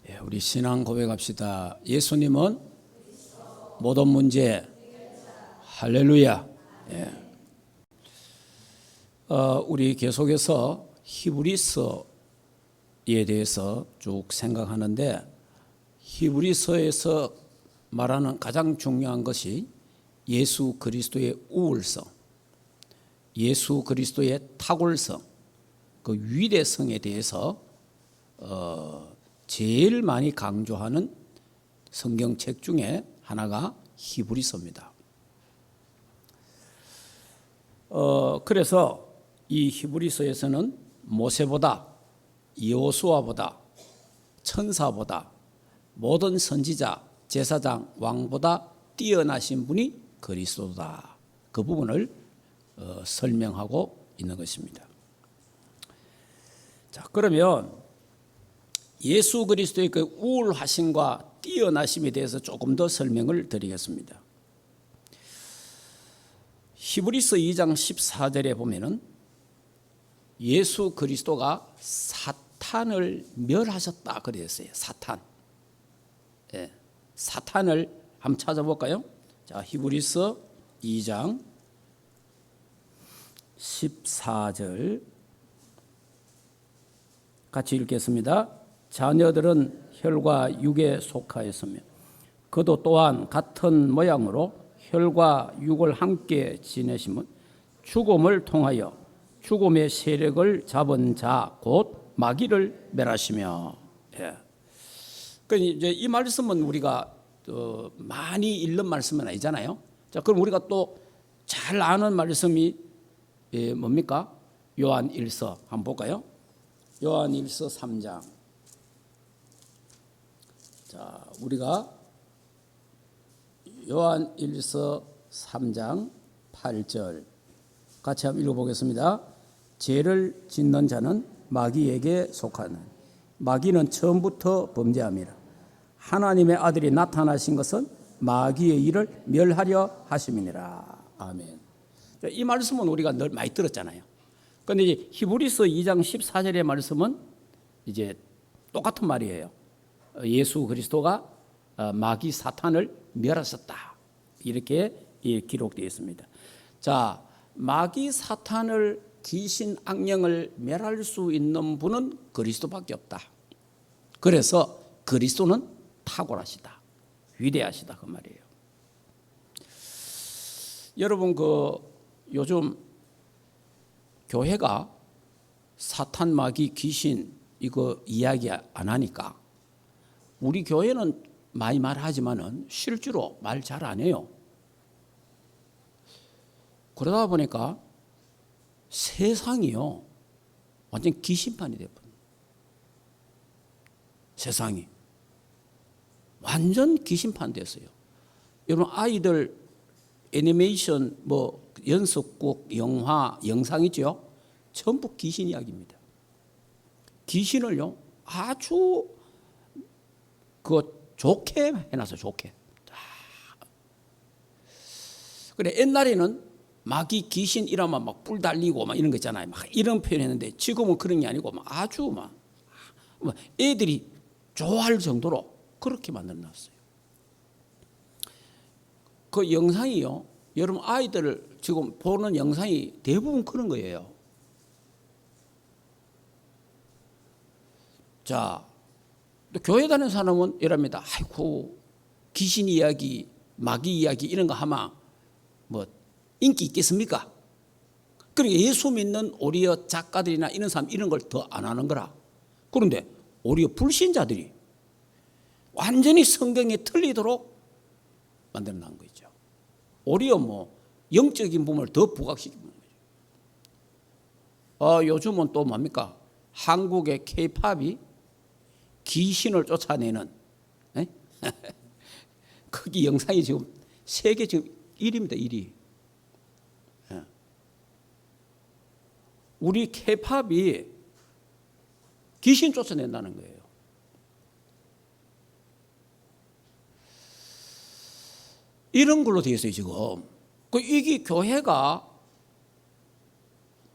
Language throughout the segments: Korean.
우리 신앙 고백합시다. 예수님은 모든 문제 할렐루야. 우리 계속해서 히브리서에 대해서 쭉 생각하는데, 히브리서에서 말하는 가장 중요한 것이 예수 그리스도의 우월성, 예수 그리스도의 탁월성, 그 위대성에 대해서 제일 많이 강조하는 성경책 중에 하나가 히브리서입니다. 그래서 이 히브리서에서는 모세보다, 여호수아보다, 천사보다, 모든 선지자, 제사장, 왕보다 뛰어나신 분이 그리스도다. 그 부분을 설명하고 있는 것입니다. 자, 그러면 예수 그리스도의 그 우월하심과 뛰어나심에 대해서 조금 더 설명을 드리겠습니다. 히브리서 2장 14절에 보면은 예수 그리스도가 사탄을 멸하셨다 그랬어요. 사탄. 사탄을 한번 찾아볼까요? 자, 히브리서 2장 14절 같이 읽겠습니다. 자녀들은 혈과 육에 속하였으며 그도 또한 같은 모양으로 혈과 육을 함께 지내심은 죽음을 통하여 죽음의 세력을 잡은 자 곧 마귀를 멸하시며. 그러니까 이제 이 말씀은 우리가 많이 읽는 말씀은 아니잖아요. 자, 그럼 우리가 또 잘 아는 말씀이 뭡니까? 요한 1서 한번 볼까요? 요한 1서 3장. 자, 우리가 요한 1서 3장 8절 같이 한번 읽어보겠습니다. 죄를 짓는 자는 마귀에게 속하는, 마귀는 처음부터 범죄함이라. 하나님의 아들이 나타나신 것은 마귀의 일을 멸하려 하심이니라. 아멘. 이 말씀은 우리가 늘 많이 들었잖아요. 그런데 이제 히브리서 2장 14절의 말씀은 이제 똑같은 말이에요. 예수 그리스도가 마귀 사탄을 멸하셨다. 이렇게 기록되어 있습니다. 자, 마귀 사탄을, 귀신 악령을 멸할 수 있는 분은 그리스도밖에 없다. 그래서 그리스도는 탁월하시다, 위대하시다 그 말이에요. 여러분, 요즘 교회가 사탄, 마귀, 귀신 이거 이야기 안 하니까 우리 교회는 많이 말하지만은 실제로 말 잘 안 해요. 그러다 보니까 세상이요, 완전 귀신판이 돼버려요. 세상이 완전 귀신판 됐어요. 여러분, 아이들 애니메이션 연속곡 영화 영상 있죠? 전부 귀신 이야기입니다. 귀신을요 아주 좋게 해놨어요. 좋게. 그래, 옛날에는 마귀 귀신 이러면 막 뿔 달리고 막 이런 거 있잖아요. 막 이런 표현했는데 지금은 그런 게 아니고 아주 애들이 좋아할 정도로 그렇게 만들어놨어요. 그 영상이요, 여러분 아이들을 지금 보는 영상이 대부분 그런 거예요. 자, 또 교회 다니는 사람은 이랍니다. 아이고, 귀신 이야기, 마귀 이야기 이런 거 하면 인기 있겠습니까? 그러니까 예수 믿는 오히려 작가들이나 이런 사람 이런 걸 더 안 하는 거라. 그런데 오히려 불신자들이 완전히 성경에 틀리도록 만들어 놓은 거죠. 오히려 영적인 부분을 더 부각시키는 거죠. 요즘은 또 뭡니까? 한국의 K-팝이 귀신을 쫓아내는 거기 영상이 지금 세계 지금 1위입니다. 1위. 우리 K-팝이 귀신 쫓아낸다는 거예요. 이런 걸로 되어 있어요, 지금. 이게 교회가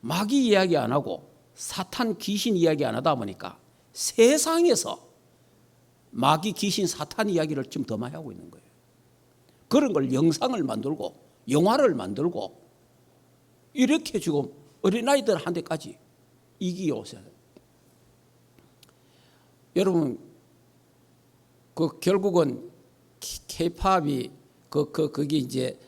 마귀 이야기 안 하고 사탄 귀신 이야기 안 하다 보니까 세상에서 마귀, 귀신, 사탄 이야기를 지금 더 많이 하고 있는 거예요. 그런 걸 영상을 만들고 영화를 만들고 이렇게 지금 어린아이들한테까지 이기게 오세요. 여러분, 그 결국은 K-팝이 그게 이제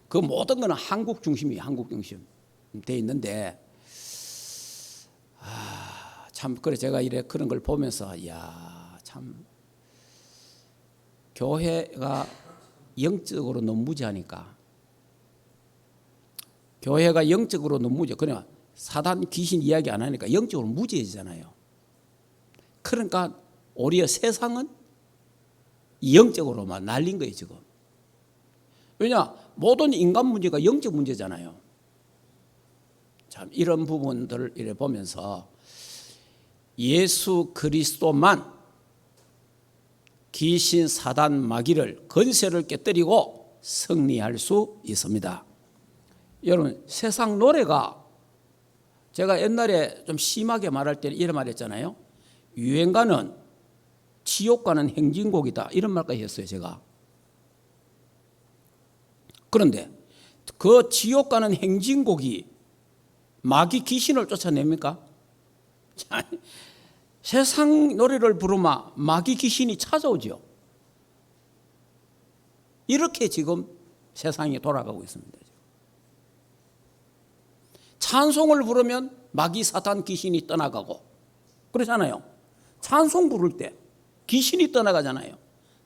그 모든 거는 한국 중심이에요. 한국 중심 돼 있는데, 참 그래 제가 이래 그런 걸 보면서 야, 참 교회가 영적으로 너무 무지하니까, 교회가 영적으로 너무 무지, 그냥 사단 귀신 이야기 안 하니까 영적으로 무지해지잖아요. 그러니까 오히려 세상은 영적으로만 날린 거예요 지금. 왜냐, 모든 인간 문제가 영적 문제잖아요. 참 이런 부분들을 이래 보면서 예수 그리스도만 귀신, 사단, 마귀를 권세를 깨뜨리고 승리할 수 있습니다. 여러분, 세상 노래가, 제가 옛날에 좀 심하게 말할 때는 이런 말 했잖아요. 유행가는 지옥 가는 행진곡이다, 이런 말까지 했어요 제가. 그런데 그 지옥 가는 행진곡이 마귀 귀신을 쫓아냅니까? 세상 노래를 부르면 마귀 귀신이 찾아오죠. 이렇게 지금 세상이 돌아가고 있습니다. 찬송을 부르면 마귀, 사탄, 귀신이 떠나가고 그러잖아요. 찬송 부를 때 귀신이 떠나가잖아요.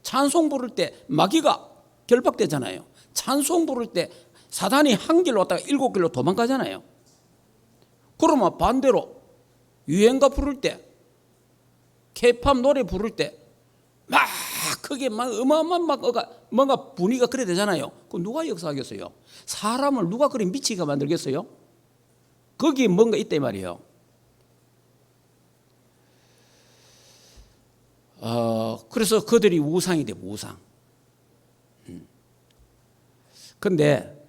찬송 부를 때 마귀가 결박되잖아요. 찬송 부를 때 사단이 한 길로 왔다가 7길로 도망가잖아요. 그러면 반대로 유행가 부를 때, K-팝 노래 부를 때 막 크게 막 어마어마한 막 뭔가 분위기가 그래 되잖아요. 그럼 누가 역사하겠어요? 사람을 누가 그리 미치게 만들겠어요? 거기에 뭔가 있다 이 말이에요. 그래서 그들이 우상이 돼, 우상. 그런데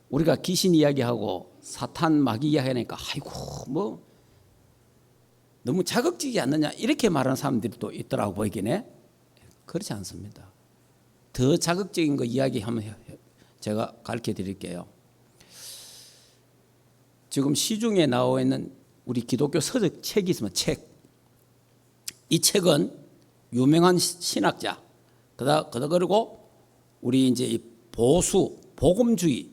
우리가 귀신 이야기하고 사탄, 마귀 이야기하니까 아이고 뭐 너무 자극적이지 않느냐 이렇게 말하는 사람들이 또 있더라고 보이긴. 그렇지 않습니다. 더 자극적인 거 이야기하면 제가 가르쳐 드릴게요. 지금 시중에 나와 있는 우리 기독교 서적 책이 있으면 책. 이 책은 유명한 신학자, 그리고 우리 이제 이 보수 복음주의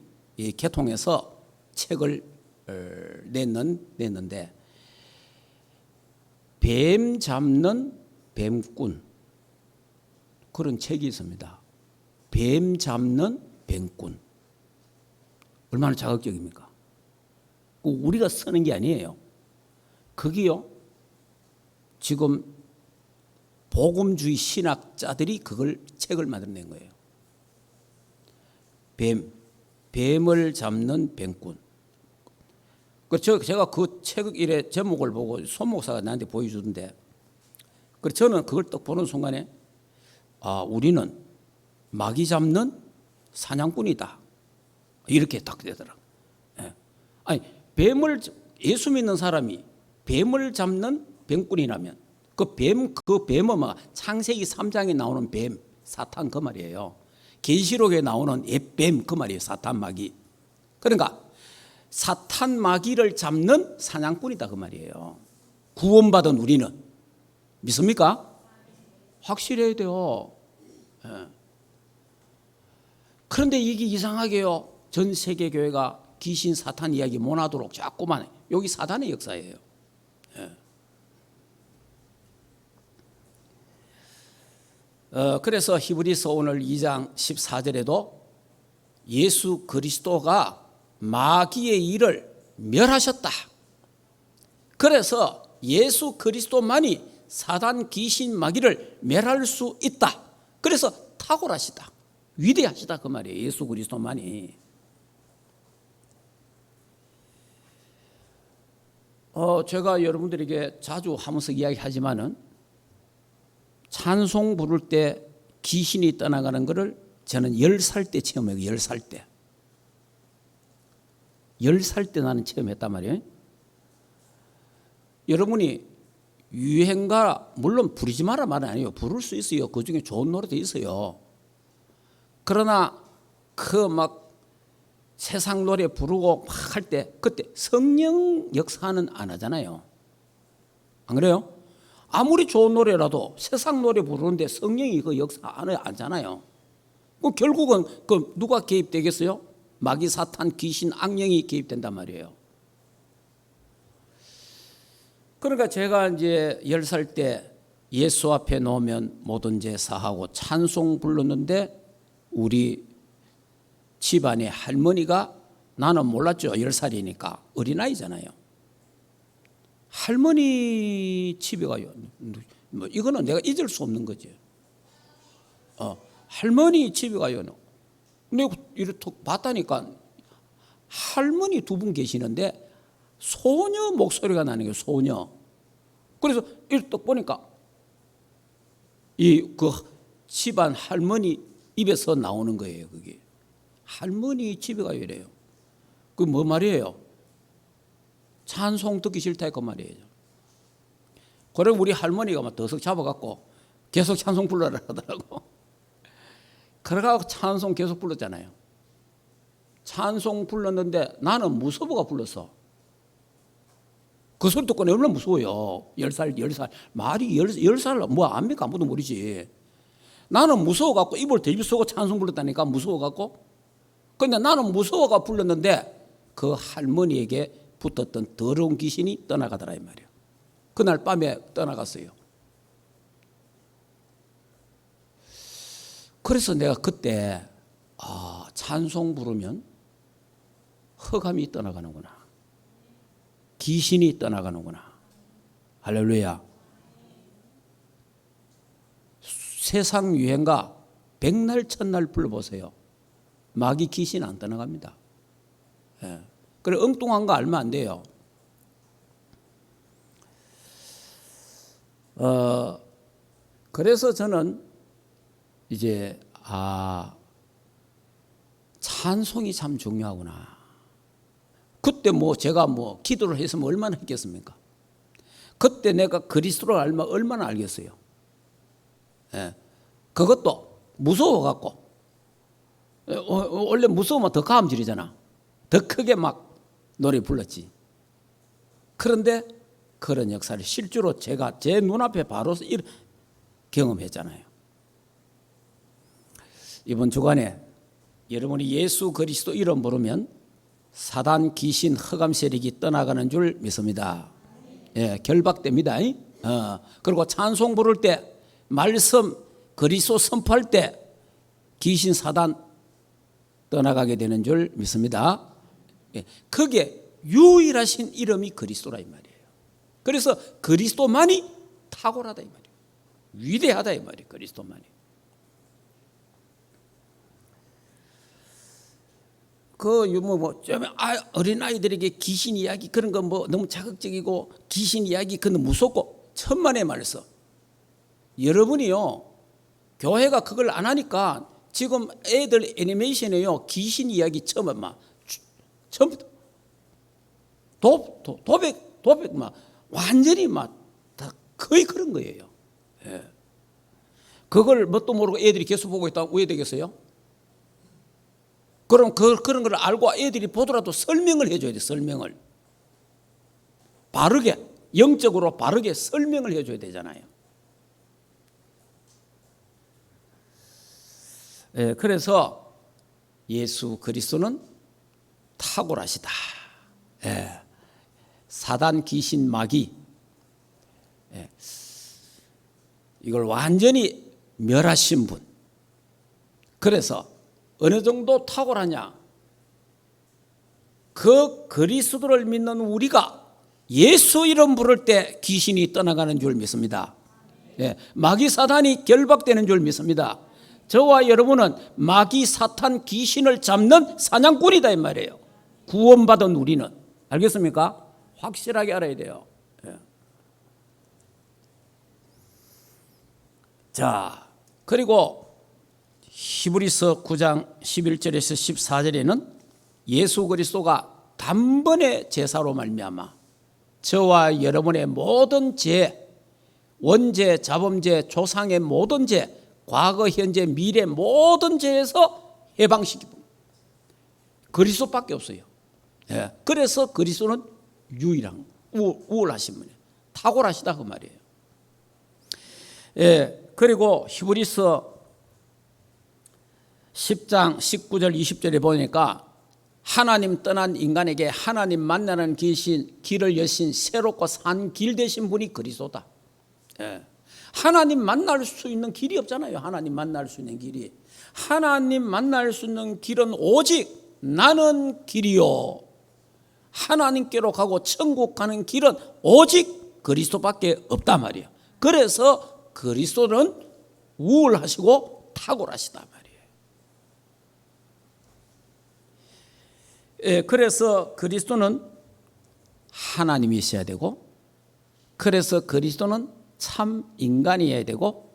계통에서 책을 냈는데, 뱀 잡는 뱀꾼, 그런 책이 있습니다. 뱀 잡는 뱀꾼. 얼마나 자극적입니까? 우리가 쓰는 게 아니에요. 거기요, 지금 복음주의 신학자들이 그걸 책을 만들어낸 거예요. 뱀을 잡는 뱀꾼. 제가 그 책 일의 제목을 보고 손 목사가 나한테 보여주던데, 저는 그걸 딱 보는 순간에 우리는 마귀 잡는 사냥꾼이다, 이렇게 딱 되더라고요. 아니, 예수 믿는 사람이 뱀을 잡는 뱀꾼이라면 그 뱀은 창세기 3장에 나오는 뱀, 사탄 그 말이에요. 계시록에 나오는 뱀 그 말이에요. 사탄, 마귀. 그러니까 사탄, 마귀를 잡는 사냥꾼이다 그 말이에요. 구원받은 우리는. 믿습니까? 확실해야 돼요. 그런데 이게 이상하게요, 전 세계 교회가 귀신, 사탄 이야기 못하도록 자꾸만 해. 여기 사탄의 역사예요. 그래서 히브리서 오늘 2장 14절에도 예수 그리스도가 마귀의 일을 멸하셨다. 그래서 예수 그리스도만이 사단, 귀신, 마귀를 멸할 수 있다. 그래서 탁월하시다, 위대하시다 그 말이에요. 예수 그리스도만이. 제가 여러분들에게 자주 하면서 이야기하지만은, 찬송 부를 때 귀신이 떠나가는 것을 저는 10살 때 체험해요. 10살 때. 10살 때 나는 체험했단 말이에요. 여러분이 유행가 물론 부르지 마라 말은 아니에요. 부를 수 있어요. 그중에 좋은 노래도 있어요. 그러나 그 막 세상 노래 부르고 막 할 때 그때 성령 역사는 안 하잖아요. 안 그래요? 아무리 좋은 노래라도 세상 노래 부르는데 성령이 그 역사 안 하잖아요. 그럼 결국은 그 누가 개입되겠어요? 마귀, 사탄, 귀신, 악령이 개입된단 말이에요. 그러니까 제가 이제 10살 때 예수 앞에 놓으면 모든 죄 사하고 찬송 불렀는데 우리 집안의 할머니가, 나는 몰랐죠. 10살이니까 어린아이잖아요. 할머니 집에 가요. 뭐 이거는 내가 잊을 수 없는 거지. 할머니 집에 가요. 내가 이렇게 봤다니까 할머니 두 분 계시는데 소녀 목소리가 나는 거예요. 소녀. 그래서 이렇게 딱 보니까 이 그 집안 할머니 입에서 나오는 거예요. 그게 할머니 집에 가요 이래요. 그 뭐 말이에요? 찬송 듣기 싫다 그 말이에요. 그래 우리 할머니가 막 더석 잡아갖고 계속 찬송 불러라 하더라고. 그래가지고 찬송 계속 불렀잖아요. 찬송 불렀는데 나는 무서워가 불렀어. 그 소리 듣고 얼마나 무서워요. 10살. 말이 10살 뭐 압니까? 아무도 모르지. 나는 무서워갖고 입을 뒤집어쓰고 찬송 불렀다니까 무서워갖고. 근데 나는 무서워가 불렀는데 그 할머니에게 붙었던 더러운 귀신이 떠나가더라 이 말이에요. 그날 밤에 떠나갔어요. 그래서 내가 그때 찬송 부르면 흑암이 떠나가는구나. 귀신이 떠나가는구나. 할렐루야. 세상 유행가 백날 첫날 불러보세요. 마귀 귀신 안 떠나갑니다. 예. 그래 엉뚱한 거 알면 안 돼요. 그래서 저는 이제 찬송이 참 중요하구나. 그때 뭐 제가 뭐 기도를 했으면 얼마나 했겠습니까? 그때 내가 그리스도를 알면 얼마나 알겠어요. 예. 그것도 무서워갖고 원래 무서우면 더 가음질이잖아. 더 크게 막 노래 불렀지. 그런데 그런 역사를 실제로 제가 제 눈앞에 바로 경험했잖아요. 이번 주간에 여러분이 예수 그리스도 이름 부르면 사단, 귀신, 흑암 세력이 떠나가는 줄 믿습니다. 예, 결박됩니다. 그리고 찬송 부를 때 말씀 그리스도 선포할 때 귀신, 사단 떠나가게 되는 줄 믿습니다. 예, 그게 유일하신 이름이 그리스도라 이 말이에요. 그래서 그리스도만이 탁월하다 이 말이에요. 위대하다 이 말이에요. 그리스도만이. 어린 아이들에게 귀신 이야기 그런 거 뭐 너무 자극적이고 귀신 이야기 그건 무섭고 천만의 말씀. 여러분이요 교회가 그걸 안 하니까 지금 애들 애니메이션에요 귀신 이야기 처음부터 도백 막 완전히 막 다 거의 그런 거예요. 예. 그걸 뭣도 모르고 애들이 계속 보고 있다고 왜 되겠어요? 그럼 그런 걸 알고 애들이 보더라도 설명을 해줘야 돼. 설명을 바르게 영적으로 바르게 설명을 해줘야 되잖아요. 예, 그래서 예수 그리스도는 탁월하시다. 예, 사단, 귀신, 마귀 이걸 완전히 멸하신 분. 그래서 어느 정도 탁월하냐? 그 그리스도를 믿는 우리가 예수 이름 부를 때 귀신이 떠나가는 줄 믿습니다. 예, 마귀 사탄이 결박되는 줄 믿습니다. 저와 여러분은 마귀 사탄 귀신을 잡는 사냥꾼이다 이 말이에요. 구원받은 우리는. 알겠습니까? 확실하게 알아야 돼요. 예. 자, 그리고 히브리서 9장 11절에서 14절에는 예수 그리스도가 단번에 제사로 말미암아 저와 여러분의 모든 죄 원죄, 자범죄, 조상의 모든 죄, 과거, 현재, 미래 모든 죄에서 해방시키고 그리스도밖에 없어요. 예. 그래서 그리스도는 유일한 우월하신 분이에요. 탁월하시다 그 말이에요. 예. 그리고 히브리서 10장 19절 20절에 보니까 하나님 떠난 인간에게 하나님 만나는 길을 여신 새롭고 산 길 되신 분이 그리스도다. 예. 하나님 만날 수 있는 길이 없잖아요. 하나님 만날 수 있는 길이. 하나님 만날 수 있는 길은 오직 나는 길이요. 하나님께로 가고 천국 가는 길은 오직 그리스도밖에 없단 말이에요. 그래서 그리스도는 우월하시고 탁월하시단 말이에요. 예, 그래서 그리스도는 하나님이셔야 되고, 그래서 그리스도는 참 인간이어야 되고,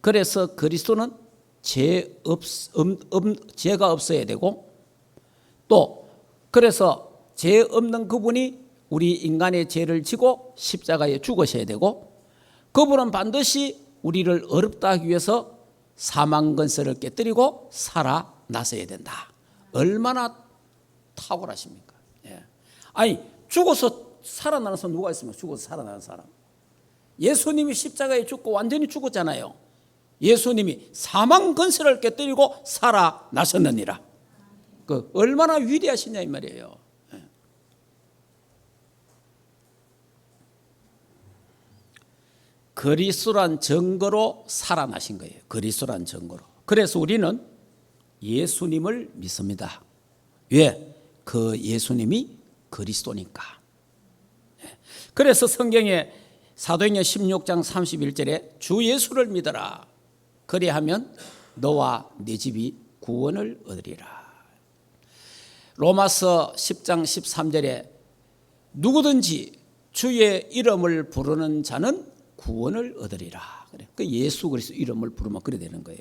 그래서 그리스도는 죄가 없어야 되고, 또 그래서 죄 없는 그분이 우리 인간의 죄를 지고 십자가에 죽으셔야 되고, 그분은 반드시 우리를 어렵다 하기 위해서 사망 권세를 깨뜨리고 살아나셔야 된다. 얼마나 탁월하십니까? 예. 아니 죽어서 살아나는 사람 누가 있습니까? 죽어서 살아나는 사람. 예수님이 십자가에 죽고 완전히 죽었잖아요. 예수님이 사망 권세를 깨뜨리고 살아나셨느니라. 그 얼마나 위대하시냐 이 말이에요. 예. 그리스도란 증거로 살아나신 거예요. 그리스도란 증거로. 그래서 우리는 예수님을 믿습니다. 왜? 그 예수님이 그리스도니까. 그래서 성경에 사도행전 16장 31절에 주 예수를 믿어라. 그리하면 너와 네 집이 구원을 얻으리라. 로마서 10장 13절에 누구든지 주의 이름을 부르는 자는 구원을 얻으리라. 그래. 그 예수 그리스도 이름을 부르면 그래 되는 거예요.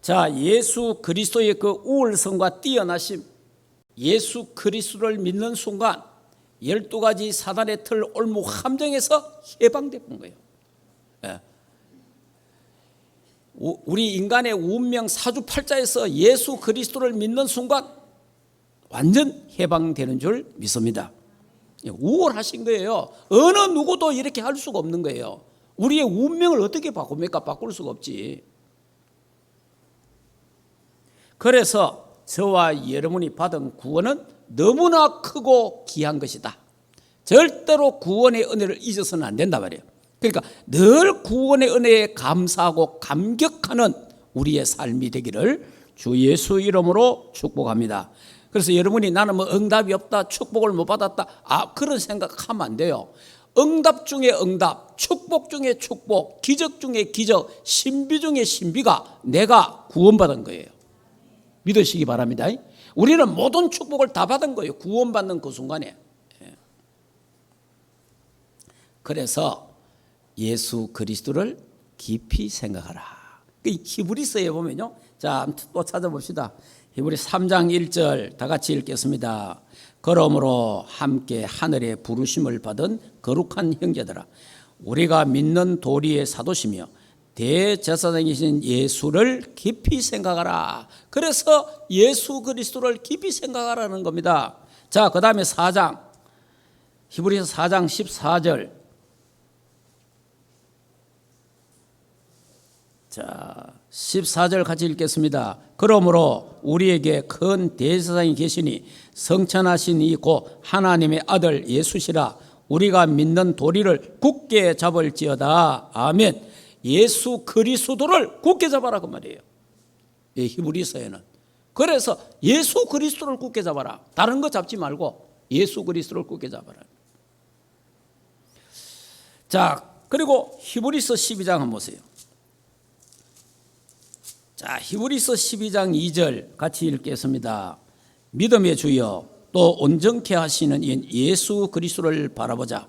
자, 예수 그리스도의 그 우월성과 뛰어나심, 예수 그리스도를 믿는 순간 12가지 사단의 틀 올무 함정에서 해방된 거예요. 예. 우리 인간의 운명 사주팔자에서 예수 그리스도를 믿는 순간 완전 해방되는 줄 믿습니다. 우월하신 거예요. 어느 누구도 이렇게 할 수가 없는 거예요. 우리의 운명을 어떻게 바꿉니까? 바꿀 수가 없지. 그래서 저와 여러분이 받은 구원은 너무나 크고 귀한 것이다. 절대로 구원의 은혜를 잊어서는 안 된단 말이에요. 그러니까 늘 구원의 은혜에 감사하고 감격하는 우리의 삶이 되기를 주 예수 이름으로 축복합니다. 그래서 여러분이 나는 뭐 응답이 없다, 축복을 못 받았다, 그런 생각하면 안 돼요. 응답 중에 응답, 축복 중에 축복, 기적 중에 기적, 신비 중에 신비가 내가 구원받은 거예요. 믿으시기 바랍니다. 우리는 모든 축복을 다 받은 거예요. 구원받는 그 순간에. 그래서 예수 그리스도를 깊이 생각하라. 히브리서에 보면요. 자, 또 찾아봅시다. 히브리 3장 1절 다 같이 읽겠습니다. 그러므로 함께 하늘의 부르심을 받은 거룩한 형제들아, 우리가 믿는 도리의 사도시며 대제사장이신 예수를 깊이 생각하라. 그래서 예수 그리스도를 깊이 생각하라는 겁니다. 자, 그 다음에 4장, 히브리서 4장 14절. 자, 14절 같이 읽겠습니다. 그러므로 우리에게 큰 대제사장이 계시니 성천하신 이 곧 하나님의 아들 예수시라. 우리가 믿는 도리를 굳게 잡을지어다. 아멘. 예수 그리스도를 굳게 잡아라 그 말이에요. 히브리서에는. 그래서 예수 그리스도를 굳게 잡아라. 다른 거 잡지 말고 예수 그리스도를 굳게 잡아라. 자, 그리고 히브리서 12장 한번 보세요. 자, 히브리서 12장 2절 같이 읽겠습니다. 믿음의 주여 또 온전케 하시는 예수 그리스도를 바라보자.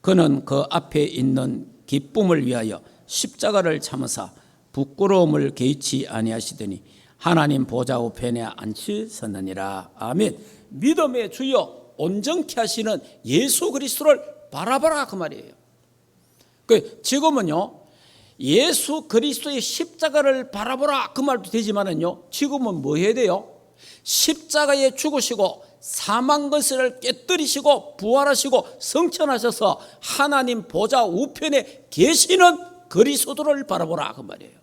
그는 그 앞에 있는 기쁨을 위하여 십자가를 참으사 부끄러움을 개의치 아니하시더니 하나님 보좌 우편에 앉히셨느니라. 아멘. 믿음의 주여 온전케 하시는 예수 그리스도를 바라보라 그 말이에요. 지금은요, 예수 그리스도의 십자가를 바라보라 그 말도 되지만은요, 지금은 뭐 해야 돼요? 십자가에 죽으시고 사망 권세를 깨뜨리시고 부활하시고 성천하셔서 하나님 보좌 우편에 계시는 그리스도를 바라보라 그 말이에요.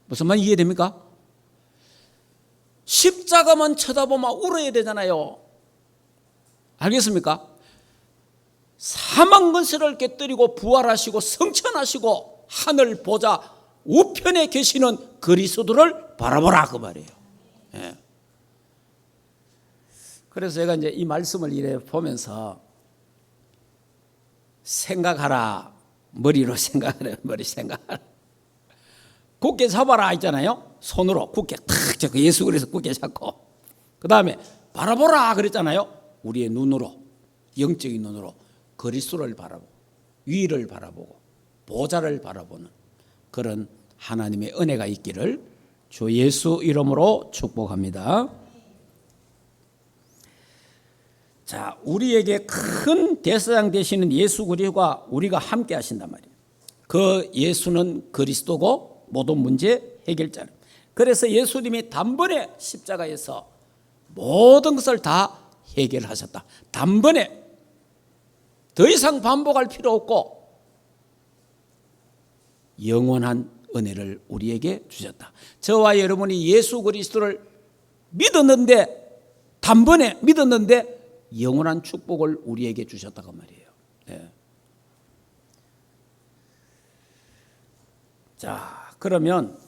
무슨 말 이해됩니까? 십자가만 쳐다보면 울어야 되잖아요. 알겠습니까? 사망 권세를 깨뜨리고 부활하시고 성천하시고 하늘 보좌 우편에 계시는 그리스도를 바라보라 그 말이에요. 예. 그래서 제가 이제 이 말씀을 이래 보면서 생각하라, 머리로 생각하라, 머리 생각하라. 굳게 잡아라 있잖아요. 손으로 굳게 탁 잡고, 예수 그리스도 굳게 잡고, 그 다음에 바라보라 그랬잖아요. 우리의 눈으로, 영적인 눈으로 그리스도를 바라보고 위를 바라보고 보좌를 바라보는 그런 하나님의 은혜가 있기를 주 예수 이름으로 축복합니다. 자, 우리에게 큰 대사장 되시는 예수 그리스도가 우리가 함께 하신단 말이에요. 그 예수는 그리스도고 모든 문제 해결자는. 그래서 예수님이 단번에 십자가에서 모든 것을 다 해결하셨다. 단번에 더 이상 반복할 필요 없고 영원한 은혜를 우리에게 주셨다. 저와 여러분이 예수 그리스도를 믿었는데, 단번에 믿었는데 영원한 축복을 우리에게 주셨다 그 말이에요. 네. 자, 그러면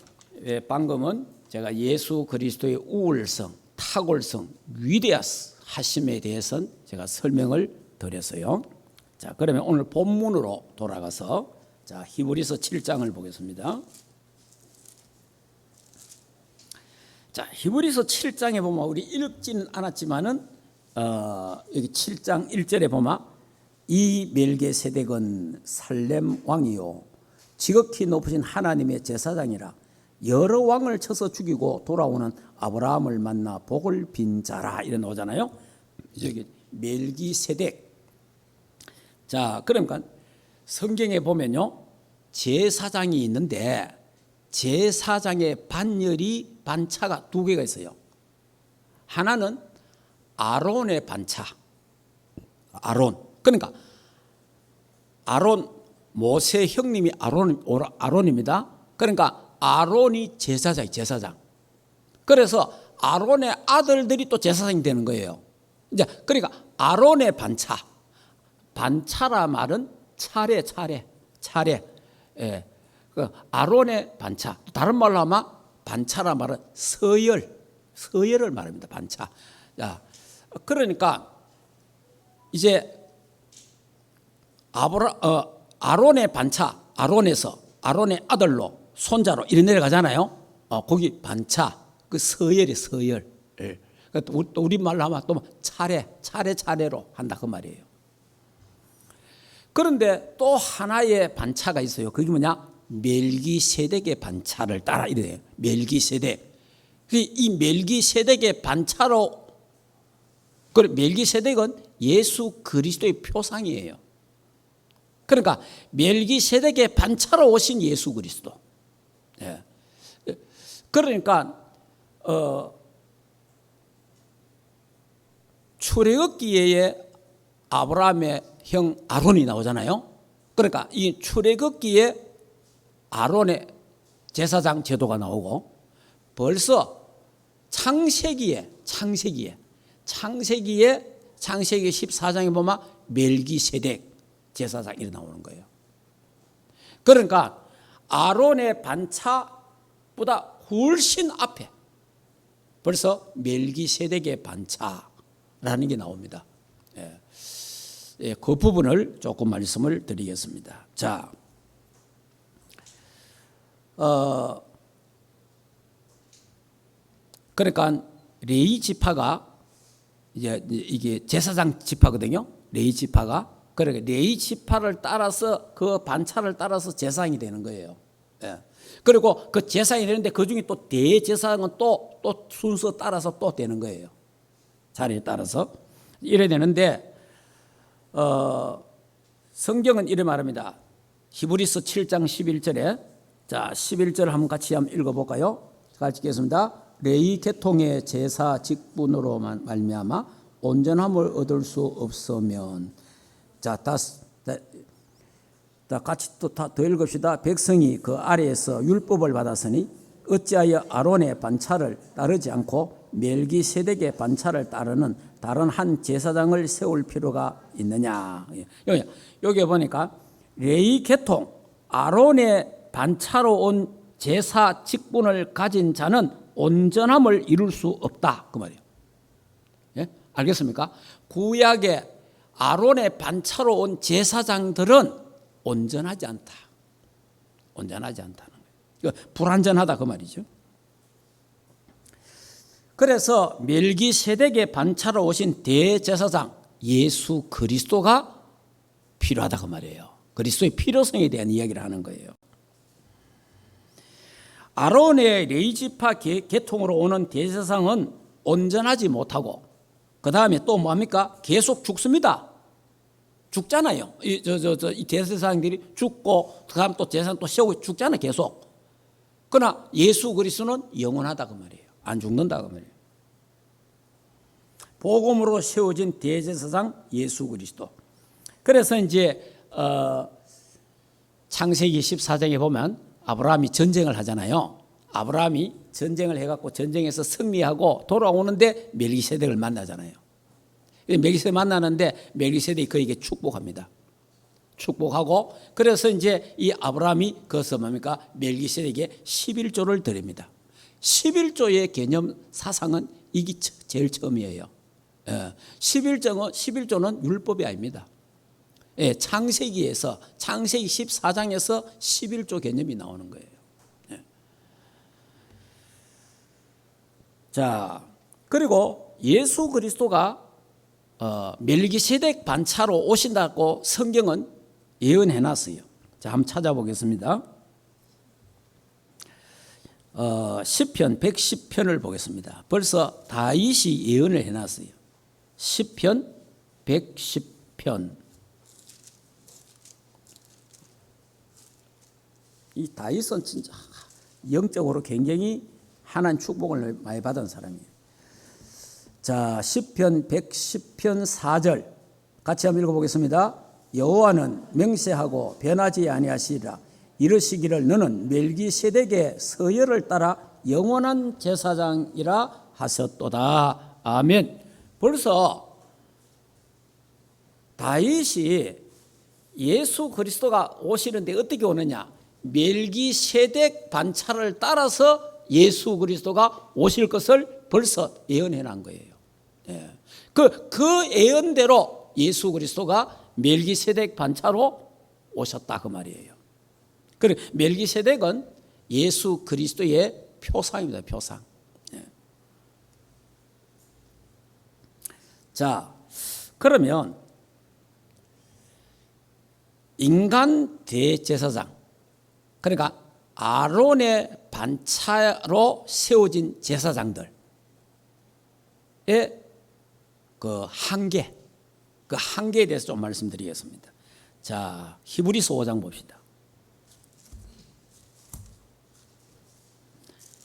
방금은 제가 예수 그리스도의 우월성, 탁월성, 위대하심에 대해서는 제가 설명을 드렸어요. 자, 그러면 오늘 본문으로 돌아가서 자, 히브리서 7장을 보겠습니다. 자, 히브리서 7장에 보면 우리 읽지는 않았지만은 여기 7장 1절에 보면 이 멜기세덱은 살렘 왕이요 지극히 높으신 하나님의 제사장이라 여러 왕을 쳐서 죽이고 돌아오는 아브라함을 만나 복을 빈 자라 이런 오잖아요. 여기 멜기세덱. 자, 그러니까 성경에 보면요, 제사장이 있는데 제사장의 반열이 반차가 두 개가 있어요. 하나는 아론의 반차. 아론. 그러니까 아론, 모세 형님이 아론입니다. 그러니까 아론이 제사장. 그래서 아론의 아들들이 또 제사장이 되는 거예요. 이제 그러니까 아론의 반차. 반차라 말은 차례. 예. 그 아론의 반차. 다른 말로 하면 반차라 말은 서열을 말합니다. 반차. 자, 그러니까 이제 아론의 반차, 아론의 아들로 손자로 이래 내려가잖아요. 거기 반차, 그 서열이 서열. 또 우리 말로 하면 또 차례로 한다 그 말이에요. 그런데 또 하나의 반차가 있어요. 그게 뭐냐? 멜기세덱의 반차를 따라 이래요. 멜기세덱. 이 멜기세덱의 반차로, 멜기세덱은 예수 그리스도의 표상이에요. 그러니까 멜기세덱의 반차로 오신 예수 그리스도. 예. 그러니까 출애굽기에 아브라함의 형 아론이 나오잖아요. 그러니까 이 출애굽기에 아론의 제사장 제도가 나오고, 벌써 창세기에 창세기 14장에 보면 멜기세덱 제사장 이렇게 나오는 거예요. 그러니까 아론의 반차보다 훨씬 앞에 벌써 멜기세덱의 반차라는 게 나옵니다. 예, 그 부분을 조금 말씀을 드리겠습니다. 자, 그러니까 레위 지파가 이게 제사장 지파거든요. 레위 지파가. 그러니까 레위 지파를 따라서 그 반차를 따라서 제사장이 되는 거예요. 예. 그리고 그 제사장이 되는데 그 중에 또 대제사장은 또 순서 따라서 또 되는 거예요. 자리에 따라서 이래 되는데 성경은 이래 말합니다. 히브리서 7장 11절에 자 11절 한번 같이 한번 읽어볼까요? 같이 읽겠습니다. 레위 계통의 제사 직분으로 말미암아 온전함을 얻을 수 없으면 자 같이 또 더 읽읍시다. 백성이 그 아래에서 율법을 받았으니 어찌하여 아론의 반차를 따르지 않고 멜기세덱의 반차를 따르는 다른 한 제사장을 세울 필요가 있느냐. 여기 보니까 레위 계통 아론의 반차로 온 제사 직분을 가진 자는 온전함을 이룰 수 없다 그 말이에요. 예? 알겠습니까? 구약의 아론의 반차로 온 제사장들은 온전하지 않다. 온전하지 않다는 거예요. 불완전하다 그 말이죠. 그래서 멜기세덱의 반차로 오신 대제사장 예수 그리스도가 필요하다 그 말이에요. 그리스도의 필요성에 대한 이야기를 하는 거예요. 아론의 레위지파 계통으로 오는 대제사장은 온전하지 못하고 그 다음에 또 뭡니까? 계속 죽습니다. 죽잖아요. 이 대제사장들이 죽고 그 다음 또 제사장 또 세우고 죽잖아요. 계속. 그러나 예수 그리스도는 영원하다 그 말이에요. 안 죽는다 그 말이에요. 복음으로 세워진 대제사장 예수 그리스도. 그래서 이제 창세기 14장에 보면 아브라함이 전쟁을 하잖아요. 아브라함이 전쟁을 해갖고 전쟁에서 승리하고 돌아오는데 멜기세덱을 만나잖아요. 멜기세덱 만나는데 멜기세덱이 그에게 축복합니다. 축복하고 그래서 이제 이 아브라함이 그것을 뭡니까? 멜기세덱에게 11조를 드립니다. 11조의 개념 사상은 이게 제일 처음이에요. 11조는 율법이 아닙니다. 예, 창세기에서 창세기 14장에서 11조 개념이 나오는 거예요. 예. 자, 그리고 예수 그리스도가 멜기세덱 반차로 오신다고 성경은 예언해 놨어요. 자, 한번 찾아보겠습니다. 시편 110편을 보겠습니다. 벌써 다윗이 예언을 해 놨어요. 시편 110편. 이 다윗은 진짜 영적으로 굉장히 하나님 축복을 많이 받은 사람이에요. 자, 시편 110편 4절 같이 한번 읽어보겠습니다. 여호와는 맹세하고 변하지 아니하시리라. 이르시기를 너는 멜기세덱의 서열을 따라 영원한 제사장이라 하셨도다. 아멘. 벌써 다윗이 예수 그리스도가 오시는데 어떻게 오느냐? 멜기세덱 반차를 따라서 예수 그리스도가 오실 것을 벌써 예언해 놓은 거예요. 예. 그 예언대로 예수 그리스도가 멜기세덱 반차로 오셨다 그 말이에요. 그래 멜기세덱은 예수 그리스도의 표상입니다. 표상. 예. 자, 그러면 인간 대제사장, 그러니까 아론의 반차로 세워진 제사장들의 그 한계, 그 한계에 대해서 좀 말씀드리겠습니다. 자, 히브리서 5장 봅시다.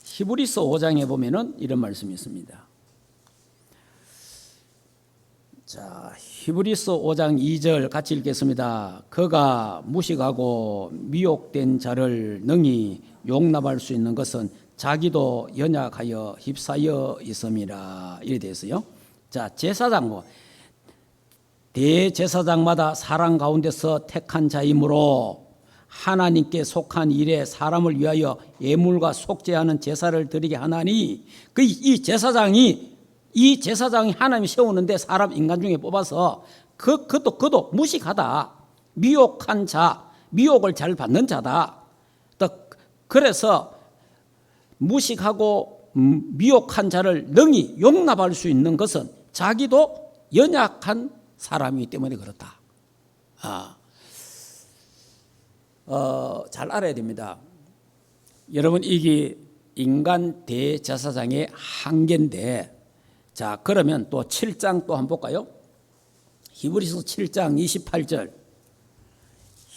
히브리서 5장에 보면은 이런 말씀이 있습니다. 자, 히브리서 5장 2절 같이 읽겠습니다. 그가 무식하고 미혹된 자를 능히 용납할 수 있는 것은 자기도 연약하여 휩싸여 있음이라. 이래 되어서요. 자, 제사장 대제사장마다 사람 가운데서 택한 자이므로 하나님께 속한 일에 사람을 위하여 예물과 속죄하는 제사를 드리게 하나니 이 제사장이 하나님이 세우는데 사람 인간 중에 뽑아서 그것도 무식하다. 미혹한 자, 미혹을 잘 받는 자다. 그래서 무식하고 미혹한 자를 능히 용납할 수 있는 것은 자기도 연약한 사람이기 때문에 그렇다. 잘 알아야 됩니다. 여러분 이게 인간 대제사장의 한계인데, 자 그러면 또 7장 또 한번 볼까요? 히브리서 7장 28절.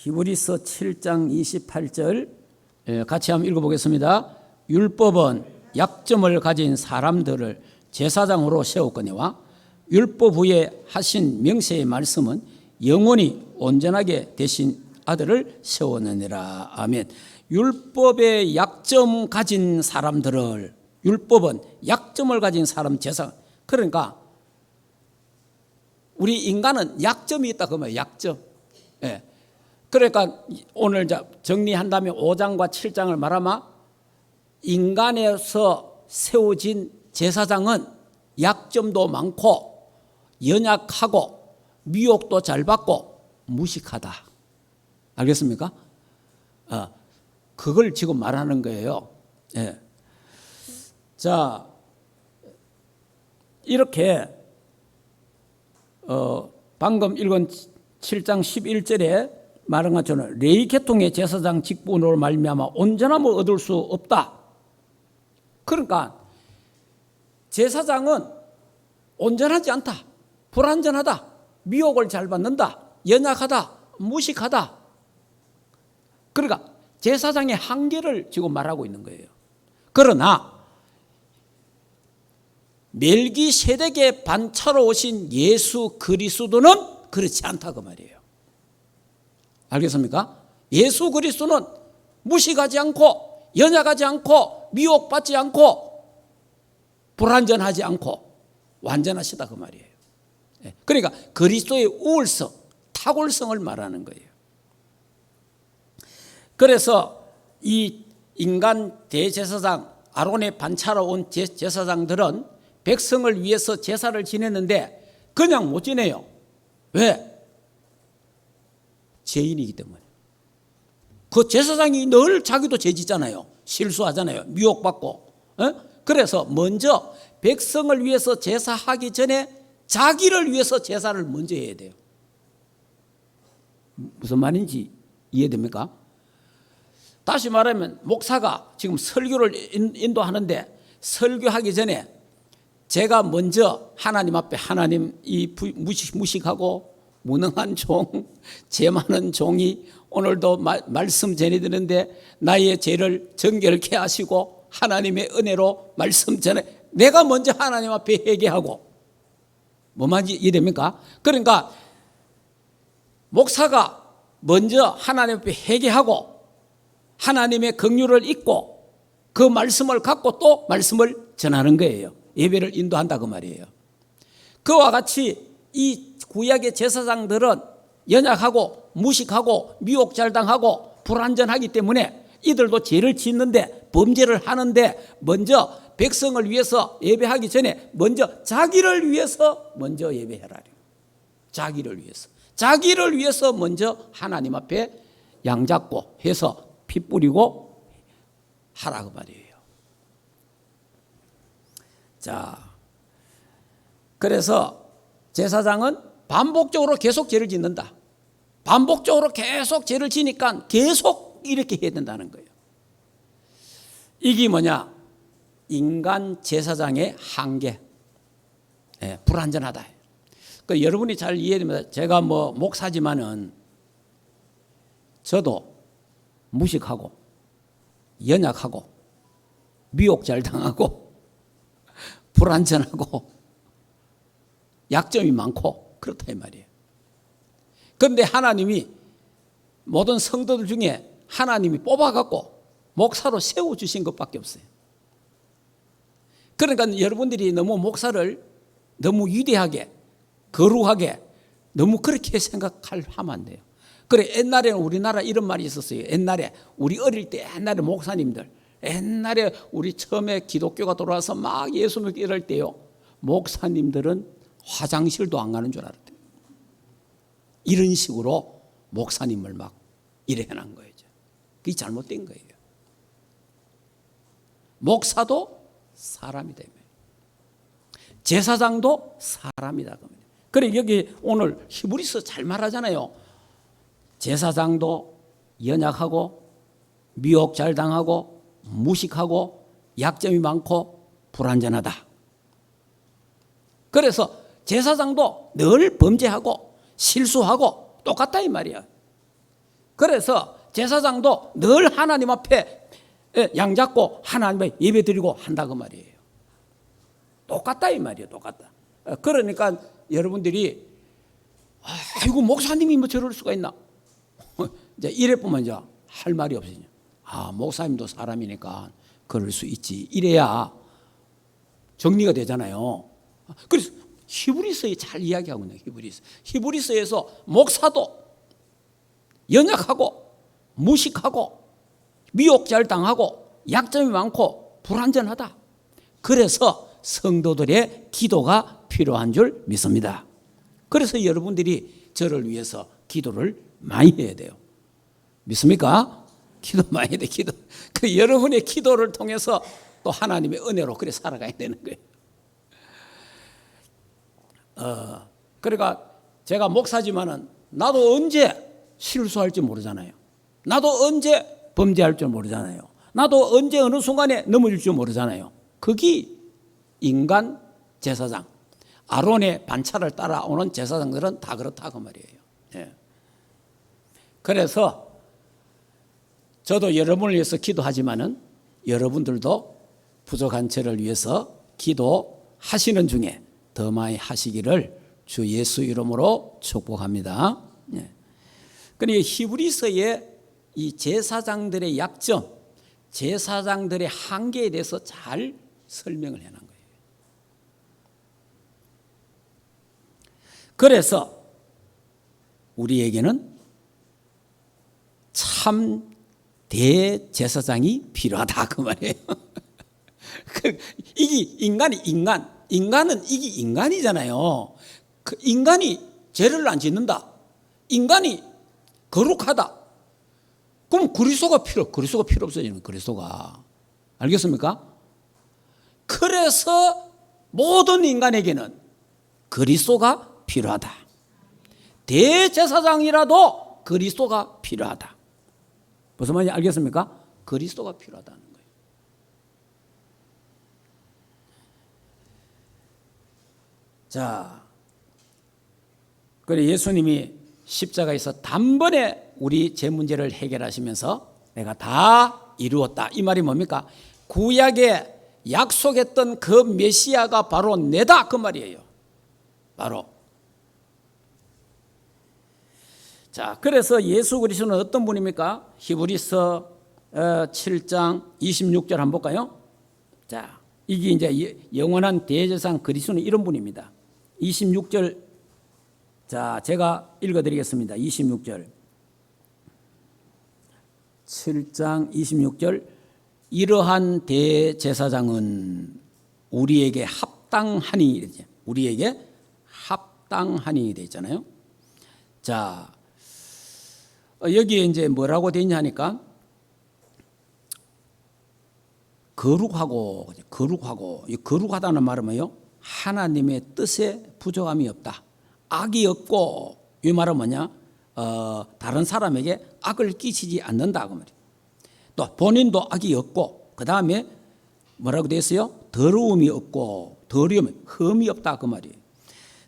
히브리서 7장 28절 같이 한번 읽어보겠습니다. 율법은 약점을 가진 사람들을 제사장으로 세웠거니와 율법 후에 하신 명세의 말씀은 영원히 온전하게 되신 아들을 세웠느니라. 아멘. 율법의 약점 가진 사람들을, 율법은 약점을 가진 사람 제사, 그러니까 우리 인간은 약점이 있다 그 말이에요. 약점. 예. 그러니까 오늘 정리한다면 5장과 7장을 말하면 인간에서 세워진 제사장은 약점도 많고 연약하고 미혹도 잘 받고 무식하다. 알겠습니까? 그걸 지금 말하는 거예요. 예. 자, 이렇게 방금 읽은 7장 11절에 말한 것처럼 레위 계통의 제사장 직분으로 말미암아 온전함을 얻을 수 없다. 그러니까 제사장은 온전하지 않다, 불완전하다, 미혹을 잘 받는다, 연약하다, 무식하다. 그러니까 제사장의 한계를 지금 말하고 있는 거예요. 그러나 멜기세덱의 반차로 오신 예수 그리스도는 그렇지 않다 그 말이에요. 알겠습니까? 예수 그리스도는 무식하지 않고 연약하지 않고 미혹받지 않고 불완전하지 않고 완전하시다 그 말이에요. 그러니까 그리스도의 우월성, 탁월성을 말하는 거예요. 그래서 이 인간 대제사장 아론의 반차로 온 제사장들은 백성을 위해서 제사를 지냈는데 그냥 못 지내요. 왜? 죄인이기 때문에. 그 제사장이 늘 자기도 죄 짓잖아요. 실수하잖아요. 미혹받고. 그래서 먼저 백성을 위해서 제사하기 전에 자기를 위해서 제사를 먼저 해야 돼요. 무슨 말인지 이해됩니까? 다시 말하면 목사가 지금 설교를 인도하는데 설교하기 전에 제가 먼저 하나님 앞에 하나님 이 무식하고 무능한 종, 죄 많은 종이 오늘도 말씀 전해드리는데 나의 죄를 정결케 하시고 하나님의 은혜로 말씀 전해 내가 먼저 하나님 앞에 회개하고 뭐 말인지 이해됩니까? 그러니까 목사가 먼저 하나님 앞에 회개하고 하나님의 긍휼을 잊고 그 말씀을 갖고 또 말씀을 전하는 거예요. 예배를 인도한다 그 말이에요. 그와 같이 이 구약의 제사장들은 연약하고 무식하고 미혹 잘 당하고 불완전하기 때문에 이들도 죄를 짓는데 범죄를 하는데 먼저 백성을 위해서 예배하기 전에 먼저 자기를 위해서 먼저 예배해라. 자기를 위해서 먼저 하나님 앞에 양 잡고 해서 피 뿌리고 하라 그 말이에요. 자, 그래서 제사장은 반복적으로 계속 죄를 짓는다. 반복적으로 계속 죄를 지니까 계속 이렇게 해야 된다는 거예요. 이게 뭐냐? 인간 제사장의 한계. 불완전하다. 그러니까 여러분이 잘 이해됩니다. 제가 뭐 목사지만은 저도 무식하고 연약하고 미혹 잘 당하고 불완전하고 약점이 많고 그렇다 이 말이에요. 그런데 하나님이 모든 성도들 중에 하나님이 뽑아갖고 목사로 세워주신 것밖에 없어요. 그러니까 여러분들이 너무 목사를 너무 위대하게 거룩하게 너무 그렇게 생각하면 안 돼요. 그래 옛날에는 우리나라 이런 말이 있었어요. 옛날에 우리 어릴 때 옛날에 목사님들 옛날에 우리 처음에 기독교가 들어와서 막 예수 믿고 이럴 때요. 목사님들은 화장실도 안 가는 줄 알았대요. 이런 식으로 목사님을 막 이래 해놓은 거예요. 그게 잘못된 거예요. 목사도 사람이다. 제사장도 사람이다. 그래 여기 오늘 히브리서 잘 말하잖아요. 제사장도 연약하고 미혹 잘 당하고 무식하고 약점이 많고 불완전하다. 그래서 제사장도 늘 범죄하고 실수하고 똑같다 이 말이야. 그래서 제사장도 늘 하나님 앞에 양 잡고 하나님의 예배 드리고 한다 그 말이에요. 똑같다 이 말이에요. 똑같다. 그러니까 여러분들이 아이고 목사님이 뭐 저럴 수가 있나? 이제 이래 보면 이제 할 말이 없으냐. 목사님도 사람이니까 그럴 수 있지. 이래야 정리가 되잖아요. 그래서 히브리서에 잘 이야기하고 있는 히브리서에서 목사도 연약하고 무식하고 미혹 잘 당하고 약점이 많고 불완전하다. 그래서 성도들의 기도가 필요한 줄 믿습니다. 그래서 여러분들이 저를 위해서 기도를 많이 해야 돼요. 믿습니까? 기도 많이 해야 돼. 기도. 그 여러분의 기도를 통해서 또 하나님의 은혜로 그래 살아가야 되는 거예요. 그러니까 제가 목사지만은 나도 언제 실수할지 모르잖아요. 나도 언제 범죄할 줄 모르잖아요. 나도 언제 어느 순간에 넘어질 줄 모르잖아요. 그게 인간 제사장, 아론의 반차를 따라오는 제사장들은 다 그렇다 그 말이에요. 예. 그래서 저도 여러분을 위해서 기도하지만은 여러분들도 부족한 저를 위해서 기도하시는 중에 더 많이 하시기를 주 예수 이름으로 축복합니다. 예. 그러니까 히브리서의 이 제사장들의 약점, 제사장들의 한계에 대해서 잘 설명을 해놓은 거예요. 그래서 우리에게는 참 대제사장이 필요하다 그 말이에요. 이게 인간은 이게 인간이잖아요. 그 인간이 죄를 안 짓는다. 인간이 거룩하다. 그럼 그리스도가 필요 없어지는 그리스도가. 알겠습니까? 그래서 모든 인간에게는 그리스도가 필요하다. 대제사장이라도 그리스도가 필요하다. 무슨 말인지 알겠습니까? 그리스도가 필요하다는 거예요. 자, 그래 예수님이 십자가에서 단번에 우리 죄 문제를 해결하시면서 내가 다 이루었다. 이 말이 뭡니까? 구약에 약속했던 그 메시아가 바로 내다 그 말이에요. 바로. 자, 그래서 예수 그리스도는 어떤 분입니까? 히브리서 7장 26절 한번 볼까요? 자, 이게 이제 영원한 대제사장 그리스도는 이런 분입니다. 26절, 자, 제가 읽어드리겠습니다. 26절. 7장 26절. 이러한 대제사장은 우리에게 합당하니, 우리에게 합당하니 돼 있잖아요. 자, 여기에 이제 뭐라고 되어 있냐 하니까 거룩하고 이 거룩하다는 말은 뭐예요? 하나님의 뜻에 부족함이 없다. 악이 없고 이 말은 뭐냐? 다른 사람에게 악을 끼치지 않는다 그 말이에요. 또 본인도 악이 없고 그 다음에 뭐라고 되어 있어요? 더러움이 없고 흠이 없다 그 말이에요.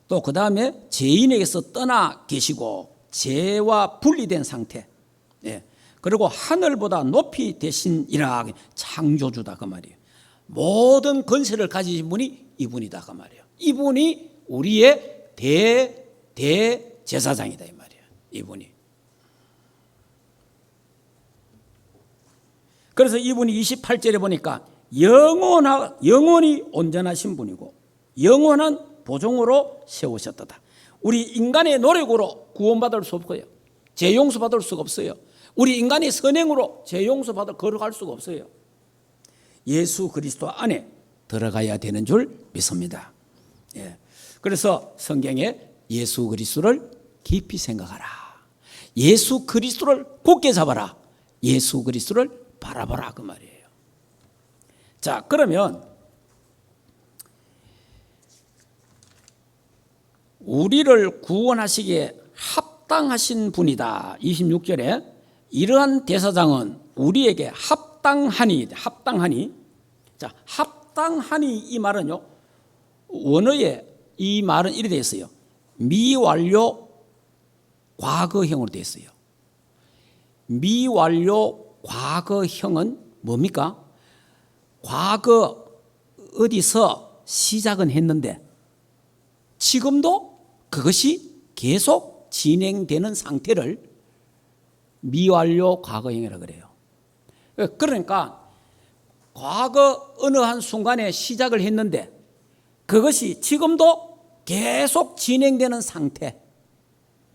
또 그 다음에 죄인에게서 떠나 계시고 죄와 분리된 상태. 예. 그리고 하늘보다 높이 되신이라 창조주다 그 말이에요. 모든 권세를 가지신 분이 이분이다 그 말이에요. 이분이 우리의 대제사장이다 이 말이에요. 이분이. 그래서 이분이 28절에 보니까 영원히 온전하신 분이고 영원한 보종으로 세우셨다. 우리 인간의 노력으로 구원받을 수 없어요. 죄 용서받을 수가 없어요. 우리 인간의 선행으로 죄 용서받을 걸어갈 수가 없어요. 예수 그리스도 안에 들어가야 되는 줄 믿습니다. 예. 그래서 성경에 예수 그리스도를 깊이 생각하라. 예수 그리스도를 굳게 잡아라. 예수 그리스도를 바라보라 그 말이에요. 자, 그러면 우리를 구원하시기에 합당하신 분이다. 26절에 이러한 대사장은 우리에게 합당하니. 자, 합당하니 이 말은요. 원어에 이 말은 이렇게 되어 있어요. 미완료 과거형으로 되어 있어요. 미완료 과거형은 뭡니까? 과거 어디서 시작은 했는데 지금도 그것이 계속 진행되는 상태를 미완료 과거형이라고 그래요. 그러니까 과거 어느 한 순간에 시작을 했는데 그것이 지금도 계속 진행되는 상태,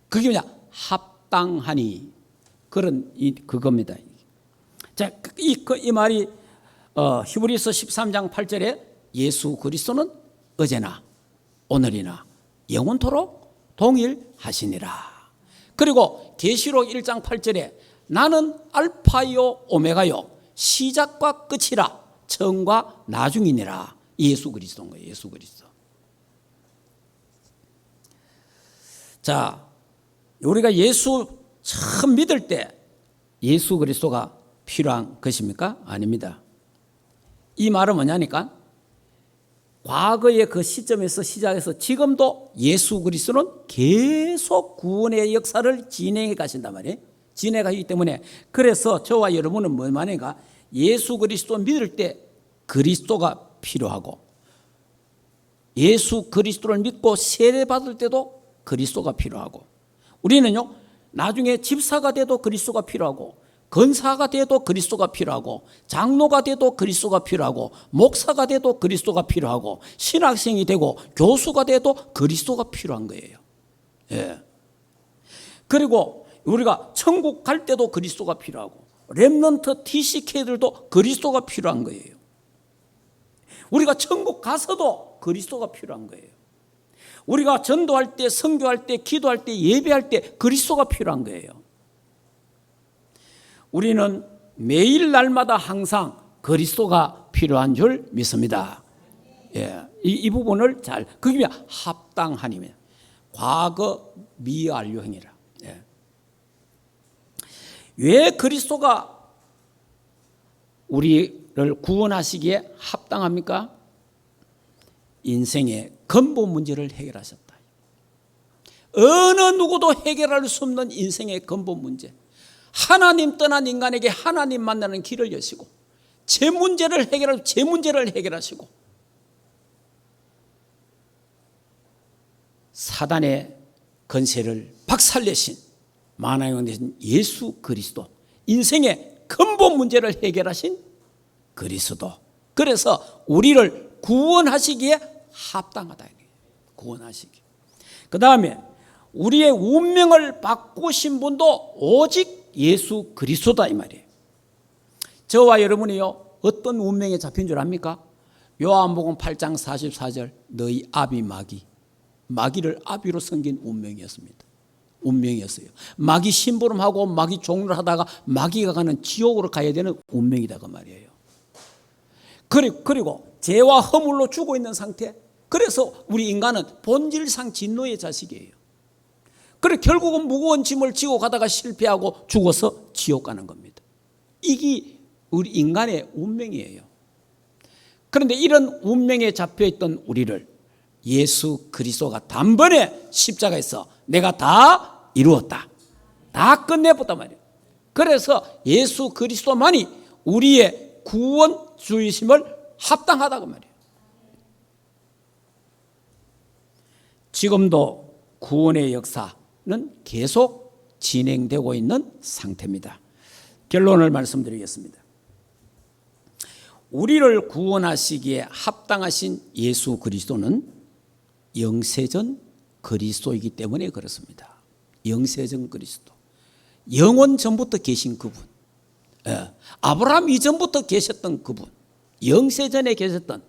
그게 뭐냐? 합당하니, 그런 그겁니다. 자, 이 말이 히브리서 13장 8절에 예수 그리스도는 어제나 오늘이나 영원토록 동일하시니라. 그리고 계시록 1장 8절에 나는 알파요 오메가요 시작과 끝이라 처음과 나중이니라. 예수 그리스도인 거예요. 예수 그리스도. 자, 우리가 예수 처음 믿을 때 예수 그리스도가 필요한 것입니까? 아닙니다. 이 말은 뭐냐니까 과거의 그 시점에서 시작해서 지금도 예수 그리스도는 계속 구원의 역사를 진행해 가신단 말이에요. 진행하기 때문에 그래서 저와 여러분은 뭐 말인가? 예수 그리스도 믿을 때 그리스도가 필요하고 예수 그리스도를 믿고 세례 받을 때도 그리스도가 필요하고 우리는요 나중에 집사가 돼도 그리스도가 필요하고 권사가 돼도 그리스도가 필요하고 장로가 돼도 그리스도가 필요하고 목사가 돼도 그리스도가 필요하고 신학생이 되고 교수가 돼도 그리스도가 필요한 거예요. 예. 그리고 우리가 천국 갈 때도 그리스도가 필요하고 렘넌트 TCK들도 그리스도가 필요한 거예요. 우리가 천국 가서도 그리스도가 필요한 거예요. 우리가 전도할 때, 선교할 때, 기도할 때, 예배할 때 그리스도가 필요한 거예요. 우리는 매일 날마다 항상 그리스도가 필요한 줄 믿습니다. 예, 이 부분을 잘, 그게 합당하니면 과거 미완료형이라. 예. 왜 그리스도가 우리를 구원하시기에 합당합니까? 인생의 근본 문제를 해결하셨다. 어느 누구도 해결할 수 없는 인생의 근본 문제. 하나님 떠난 인간에게 하나님 만나는 길을 여시고 제 문제를 해결하시고 사단의 건세를 박살내신 만왕의 되신 예수 그리스도, 인생의 근본 문제를 해결하신 그리스도. 그래서 우리를 구원하시기에 합당하다. 구원하시기. 그 다음에 우리의 운명을 바꾸신 분도 오직 예수 그리스도다 이 말이에요. 저와 여러분이요 어떤 운명에 잡힌 줄 압니까? 요한복음 8장 44절 너희 아비 마귀를 아비로 섬긴 운명이었습니다. 운명이었어요. 마귀 심부름하고 마귀 종로를 하다가 마귀가 가는 지옥으로 가야 되는 운명이다 그 말이에요. 그리고 죄와 허물로 죽어 있는 상태. 그래서 우리 인간은 본질상 진노의 자식이에요. 그래 결국은 무거운 짐을 지고 가다가 실패하고 죽어서 지옥 가는 겁니다. 이게 우리 인간의 운명이에요. 그런데 이런 운명에 잡혀있던 우리를 예수 그리스도가 단번에 십자가에서 내가 다 이루었다, 다 끝내봤단 말이에요. 그래서 예수 그리스도만이 우리의 구원주이심을 합당하다고 말이에요. 지금도 구원의 역사는 계속 진행되고 있는 상태입니다. 결론을 말씀드리겠습니다. 우리를 구원하시기에 합당하신 예수 그리스도는 영세전 그리스도이기 때문에 그렇습니다. 영세전 그리스도. 영원 전부터 계신 그분. 아브라함 이전부터 계셨던 그분. 영세전에 계셨던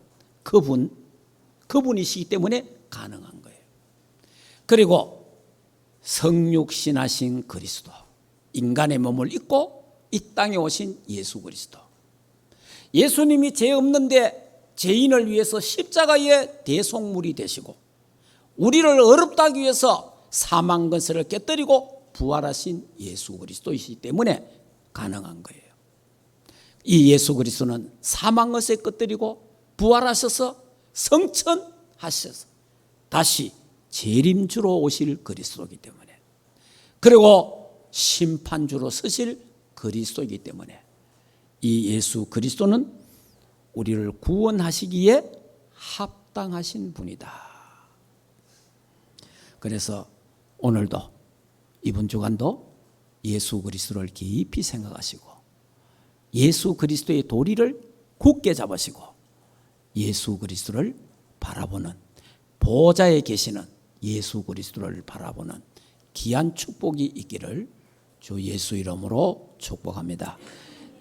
그분이시기 때문에 가능한 거예요. 그리고 성육신하신 그리스도. 인간의 몸을 입고 이 땅에 오신 예수 그리스도. 예수님이 죄 없는데 죄인을 위해서 십자가의 대속물이 되시고 우리를 어렵다 하기 위해서 사망 권세를 깨뜨리고 부활하신 예수 그리스도이시기 때문에 가능한 거예요. 이 예수 그리스도는 사망 권세 깨뜨리고 부활하셔서 성천하셔서 다시 재림주로 오실 그리스도이기 때문에, 그리고 심판주로 서실 그리스도이기 때문에 이 예수 그리스도는 우리를 구원하시기에 합당하신 분이다. 그래서 오늘도 이번 주간도 예수 그리스도를 깊이 생각하시고 예수 그리스도의 도리를 굳게 잡으시고 예수 그리스도를 바라보는 보좌에 계시는 예수 그리스도를 바라보는 귀한 축복이 있기를 주 예수 이름으로 축복합니다.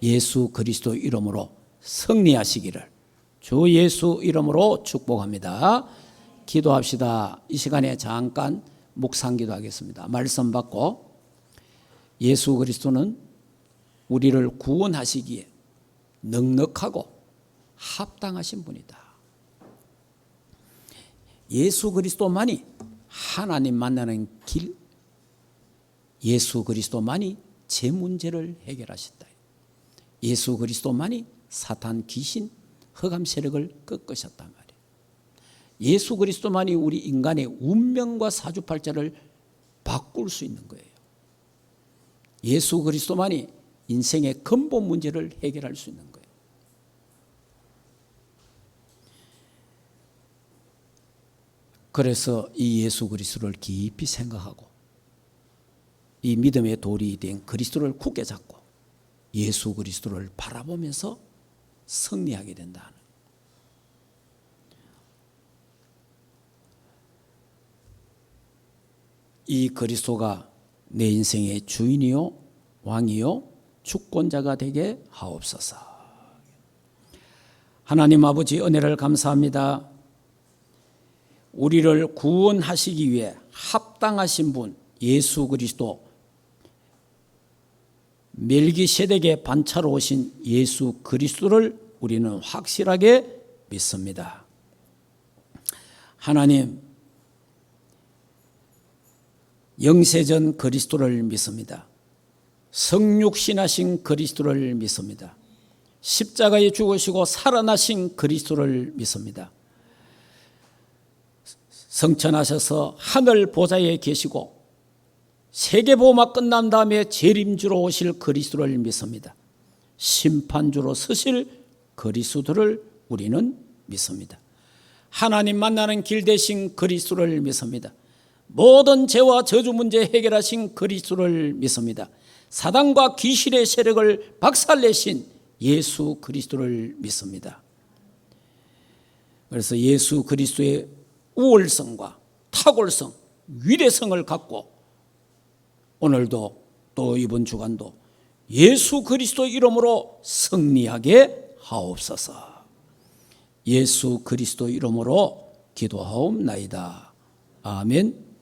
예수 그리스도 이름으로 승리하시기를 주 예수 이름으로 축복합니다. 기도합시다. 이 시간에 잠깐 묵상 기도하겠습니다. 말씀 받고 예수 그리스도는 우리를 구원하시기에 넉넉하고 합당하신 분이다. 예수 그리스도만이 하나님 만나는 길, 예수 그리스도만이 제 문제를 해결하신다. 예수 그리스도만이 사탄 귀신 흑암 세력을 꺾으셨단 말이에요. 예수 그리스도만이 우리 인간의 운명과 사주팔자를 바꿀 수 있는 거예요. 예수 그리스도만이 인생의 근본 문제를 해결할 수 있는 거예요. 그래서 이 예수 그리스도를 깊이 생각하고 이 믿음의 돌이 된 그리스도를 굳게 잡고 예수 그리스도를 바라보면서 승리하게 된다. 이 그리스도가 내 인생의 주인이요 왕이요 주권자가 되게 하옵소서. 하나님 아버지 은혜를 감사합니다. 우리를 구원하시기 위해 합당하신 분 예수 그리스도, 멜기세덱의 반차로 오신 예수 그리스도를 우리는 확실하게 믿습니다. 하나님, 영세전 그리스도를 믿습니다. 성육신하신 그리스도를 믿습니다. 십자가에 죽으시고 살아나신 그리스도를 믿습니다. 성천하셔서 하늘 보좌에 계시고 세계보호막 끝난 다음에 재림주로 오실 그리스도를 믿습니다. 심판주로 서실 그리스도를 우리는 믿습니다. 하나님 만나는 길 되신 그리스도를 믿습니다. 모든 죄와 저주 문제 해결하신 그리스도를 믿습니다. 사단과 귀신의 세력을 박살내신 예수 그리스도를 믿습니다. 그래서 예수 그리스도의 우월성과 탁월성, 위대성을 갖고 오늘도 또 이번 주간도 예수 그리스도 이름으로 승리하게 하옵소서. 예수 그리스도 이름으로 기도하옵나이다. 아멘.